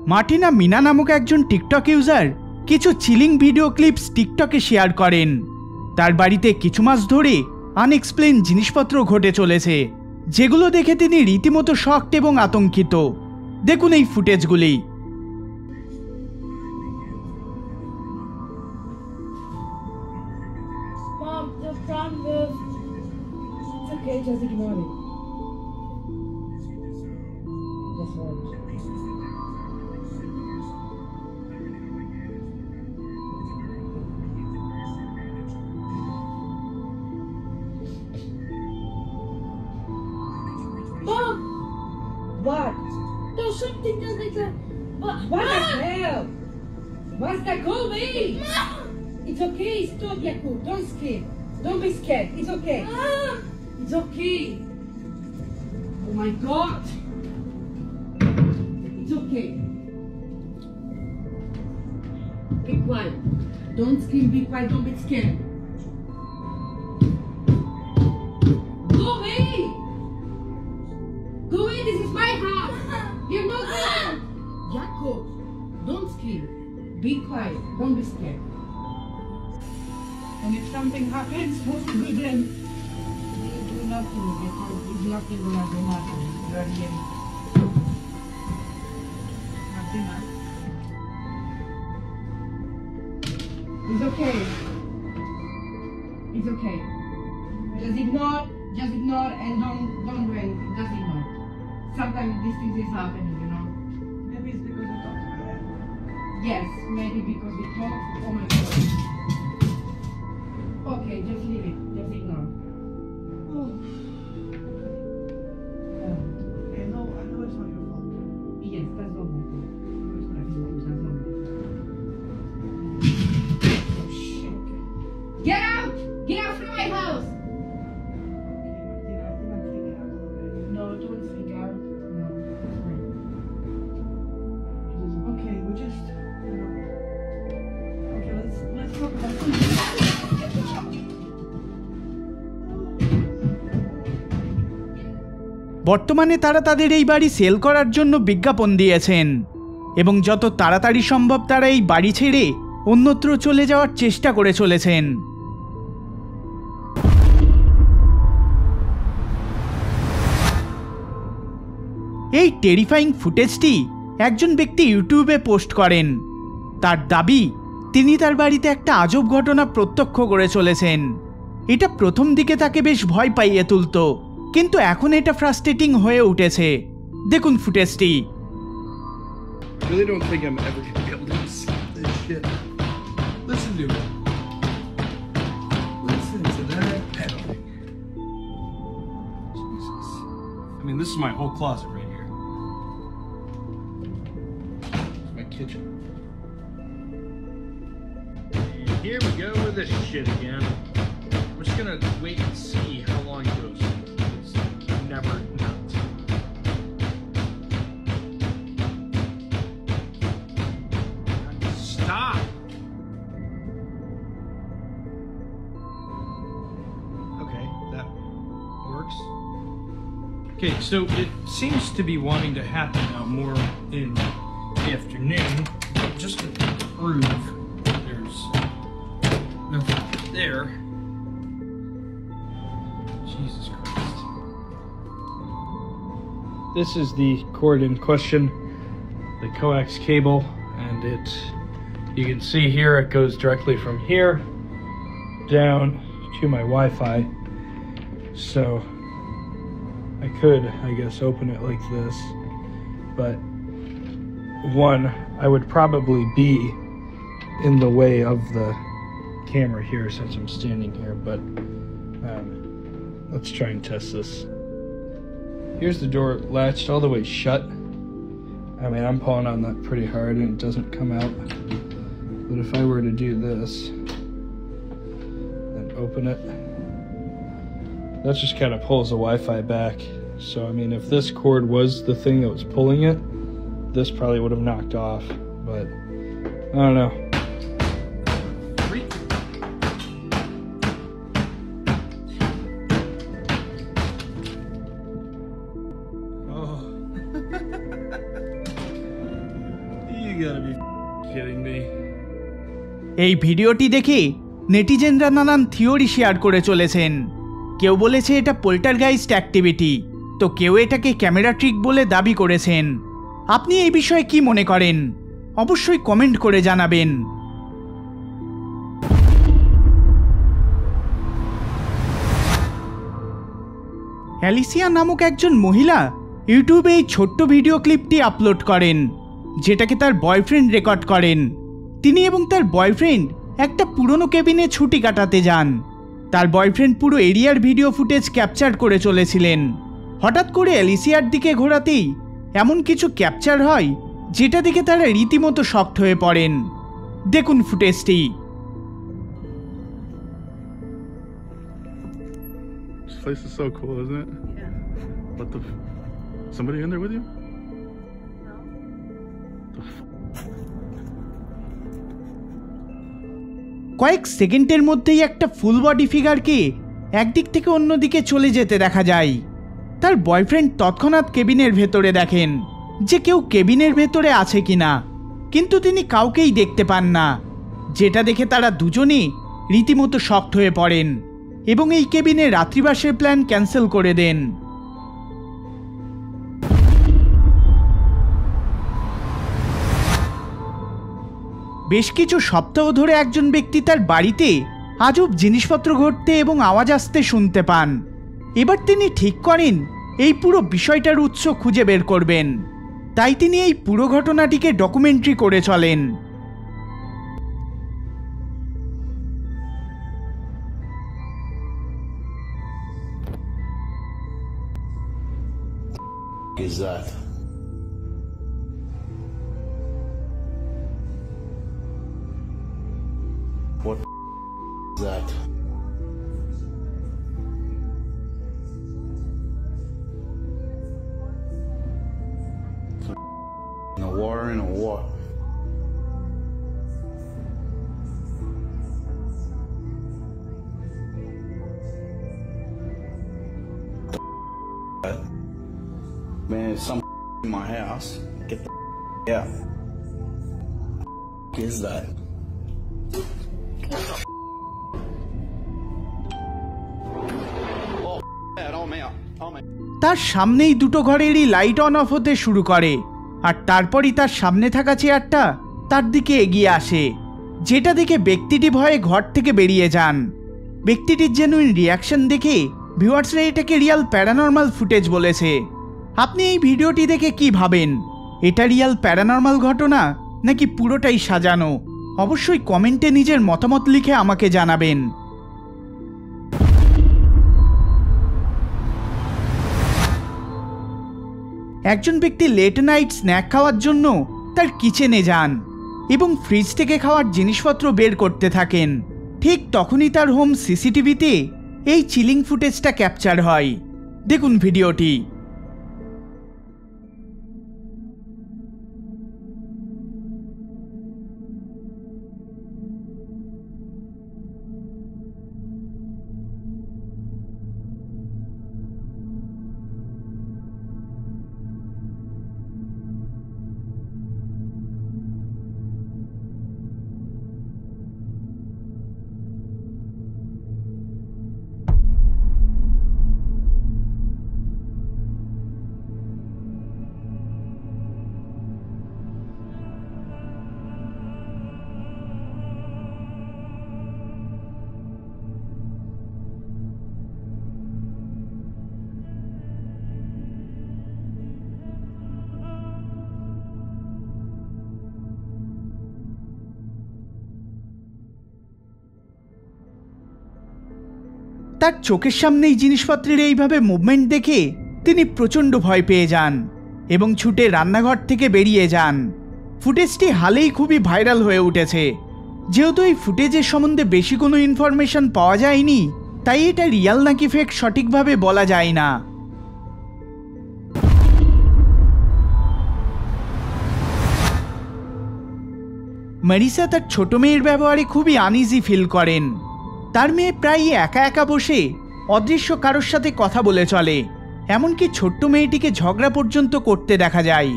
Martina Mina নামক একজন TikTok user কিছু চিলিং ভিডিও ক্লিপস টিকটকে শেয়ার করেন। তার বাড়িতে কিছু মাস ধরে আনএক্সপ্লেইন জিনিসপত্র ঘটে চলেছে, যেগুলো দেখে তিনি রীতিমতো শকড এবং আতঙ্কিত। দেখুন এই ফুটেজগুলি। Mom! What? There's something that like that. What the hell? What's that called, me? Mom! It's okay. Stop, Yaku. Don't scare. Don't be scared. It's okay. Mom! It's okay. Oh my God. It's okay. Be quiet. Don't scream. Be quiet. Don't be scared. Go away. Go away, this is my house! You're not there! Jacob, don't scream. Be quiet, don't be scared. And if something happens, what do we then? We do nothing because it's nothing gonna do nothing. You're here. Martina. It's okay. It's okay. Just ignore and don't do anything. Just ignore. Sometimes these things is happening, you know. Maybe it's because we talk together. Yes, maybe because we talk. Oh my God. Okay, just leave it. Just ignore. Oh. I know it's not your fault. Yes, that's not my fault. That's not my fault. Oh, shit. Get out! Get out from my house! No, don't freak out. No, it's fine. Okay, we just, okay, let's talk about something. বর্তমানে তারা তাদের এই বাড়ি sell করার জন্য বিজ্ঞাপন দিয়েছেন এবং যত তাড়াতাড়ি সম্ভব তারা এই বাড়ি ছেড়ে অন্যত্র চলে যাওয়ার চেষ্টা করে চলেছেন। এই টেরিফাইং ফুটেজটি একজন ব্যক্তি ইউটিউবে পোস্ট করেন। তার দাবি তিনি তার বাড়িতে একটা আজব ঘটনা প্রত্যক্ষ করে চলেছেন। এটা প্রথম দিকে তাকে বেশ ভয় পাইয়ে তুলত, কিন্তু এখন এটা ফ্রাস্ট্রেটিং হয়ে উঠেছে। দেখুন ফুটেজটি। I really don't think I'm ever gonna be able to escape this shit. Listen to it. Listen to that pedaling. Jesus. I mean, this is my whole closet right here. It's my kitchen. Here we go with this shit again. We're just gonna wait and see how long it goes. It's never not. Stop! Okay, that works. Okay, so it seems to be wanting to happen now more in the afternoon. Just to prove there's nothing there. Jesus Christ. This is the cord in question, the coax cable, and you can see here it goes directly from here down to my Wi-Fi. So I could, I guess, open it like this, but one, I would probably be in the way of the camera here since I'm standing here, but let's try and test this. Here's the door latched all the way shut. I mean, I'm pulling on that pretty hard and it doesn't come out. But if I were to do this and open it, that just kind of pulls the Wi-Fi back. So, I mean, if this cord was the thing that was pulling it, this probably would have knocked off, but I don't know. gotta be kidding me. এই ভিডিওটি দেখে নেটিজেনরা নানান theory share করে চলেছেন। কেউ বলেছে এটা poltergeist activity, তো কেউ এটাকে ক্যামেরা ট্রিক বলে দাবি করেছেন। আপনি এই বিষয়ে কি মনে করেন অবশ্যই কমেন্ট করে জানাবেন। অ্যালিসিয়া নামক একজন মহিলা ইউটিউবে এই ছোট্ট ভিডিও ক্লিপটি আপলোড করেন, যেটাকে তার বয়ফ্রেন্ড রেকর্ড করেন। তিনি এবং তার বয়ফ্রেন্ড একটা পুরনো কেবিনে ছুটি কাটাতে যান। তার বয়ফ্রেন্ড পুরো এরিয়ার ভিডিও ফুটেজ ক্যাপচার করে চলেছিলেন। হঠাৎ করে অ্যালিসিয়ার দিকে ঘোরাতেই এমন কিছু ক্যাপচার হয় যেটা দেখে তারা রীতিমতো শকড হয়ে পড়েন। দেখুন ফুটেজটি। This place is so cool, isn't it? Yeah. What the? Somebody in there with you? No. The কয়েক সেকেন্ডের মধ্যেই একটা ফুল বডি ফিগারকে একদিক থেকে অন্যদিকে চলে যেতে দেখা যায়। তার বয়ফ্রেন্ড তৎক্ষণাৎ কেবিনের ভেতরে দেখেন যে কেউ কেবিনের ভেতরে আছে কিনা, কিন্তু তিনি কাউকেই দেখতে পান না, যেটা দেখে তারা দুজনেই রীতিমতো শকড হয়ে পড়েন এবং এই কেবিনে রাত্রিবাসের প্ল্যান ক্যান্সেল করে দেন। বেশ কিছু সপ্তাহ ধরে একজন ব্যক্তি তার বাড়িতে আজব জিনিসপত্র ঘটতে এবং আওয়াজ আসতে শুনতে পান। এবার তিনি ঠিক করেন এই পুরো বিষয়টার উৎস খুঁজে বের করবেন। তাই তিনি এই পুরো ঘটনাটিকে ডকুমেন্টারি করে চলেন। Is that? What is that? In the water in a what? Man, some in my house. Get the out. What is that? Oh, that on me. On me. তার সামনেই দুটো ঘরেরই লাইট অন অফ হতে শুরু করে, আর তারপরই তার সামনে থাকা চেয়ারটা তার দিকে এগিয়ে আসে, যেটা দেখে ব্যক্তিটি ভয়ে ঘর থেকে বেরিয়ে যান। ব্যক্তিটির জেনুইন রিয়াকশন দেখে ভিউয়ার্সরা এটাকে রিয়াল প্যারানর্মাল ফুটেজ বলেছে। আপনি এই ভিডিওটি দেখে কি ভাবেন? এটা রিয়াল প্যারানর্মাল ঘটনা নাকি পুরোটাই সাজানো? অবশ্যই কমেন্টে নিজের মতামত লিখে আমাকে জানাবেন। একজন ব্যক্তি লেট নাইট স্ন্যাক খাওয়ার জন্য তার কিচেনে যান এবং ফ্রিজ থেকে খাওয়ার জিনিসপত্র বের করতে থাকেন। ঠিক তখনই তার হোম সিসিটিভিতে এই চিলিং ফুটেজটা ক্যাপচার হয়। দেখুন ভিডিওটি। তার চোখের সামনে এই জিনিসপত্রের এইভাবে মুভমেন্ট দেখে তিনি প্রচণ্ড ভয় পেয়ে যান এবং ছুটে রান্নাঘর থেকে বেরিয়ে যান। ফুটেজটি হালেই খুবই ভাইরাল হয়ে উঠেছে। যেহেতু এই ফুটেজের সম্বন্ধে বেশি কোনো ইনফরমেশন পাওয়া যায়নি, তাই এটা রিয়াল নাকি ফেক সঠিকভাবে বলা যায় না। মারিসা তার ছোট মেয়ের ব্যবহারে খুবই আনইজি ফিল করেন। তার মেয়ে প্রায়ই একা একা বসে অদৃশ্য কারোর সাথে কথা বলে চলে, এমনকি ছোট্ট মেয়েটিকে ঝগড়া পর্যন্ত করতে দেখা যায়।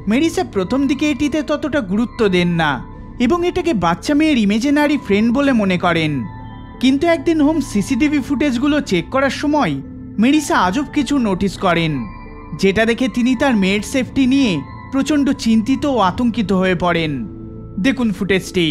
মেরিসা প্রথম দিকে এটিতে ততটা গুরুত্ব দেন না এবং এটাকে বাচ্চা মেয়ের ইমেজিনারি ফ্রেন্ড বলে মনে করেন। কিন্তু একদিন হোম সিসিটিভি ফুটেজগুলো চেক করার সময় মেরিসা আজব কিছু নোটিস করেন, যেটা দেখে তিনি তার মেয়ের সেফটি নিয়ে প্রচণ্ড চিন্তিত ও আতঙ্কিত হয়ে পড়েন। দেখুন ফুটেজটি।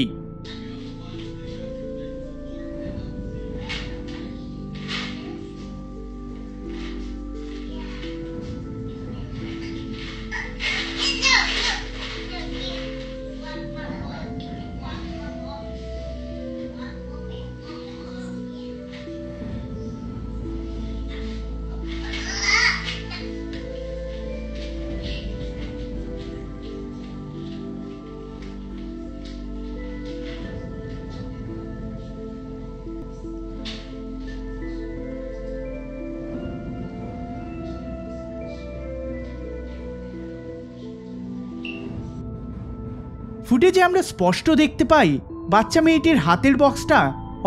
ফুটেজে আমরা স্পষ্ট দেখতে পাই বাচ্চা মেয়েটির হাতের বক্সটা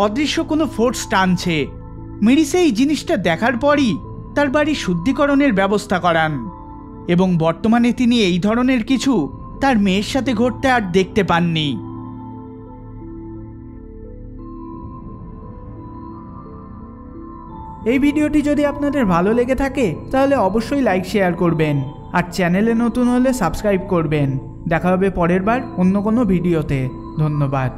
অদৃশ্য কোনো ফোর্স টানছে। মেরিসা এই জিনিসটা দেখার পরই তার বাড়ির শুদ্ধিকরণের ব্যবস্থা করান এবং বর্তমানে তিনি এই ধরনের কিছু তার মেয়ের সাথে ঘটতে আর দেখতে পাননি। এই ভিডিওটি যদি আপনাদের ভালো লেগে থাকে তাহলে অবশ্যই লাইক শেয়ার করবেন আর চ্যানেলে নতুন হলে সাবস্ক্রাইব করবেন। দেখা হবে পরের বার অন্য কোনো ভিডিওতে। ধন্যবাদ।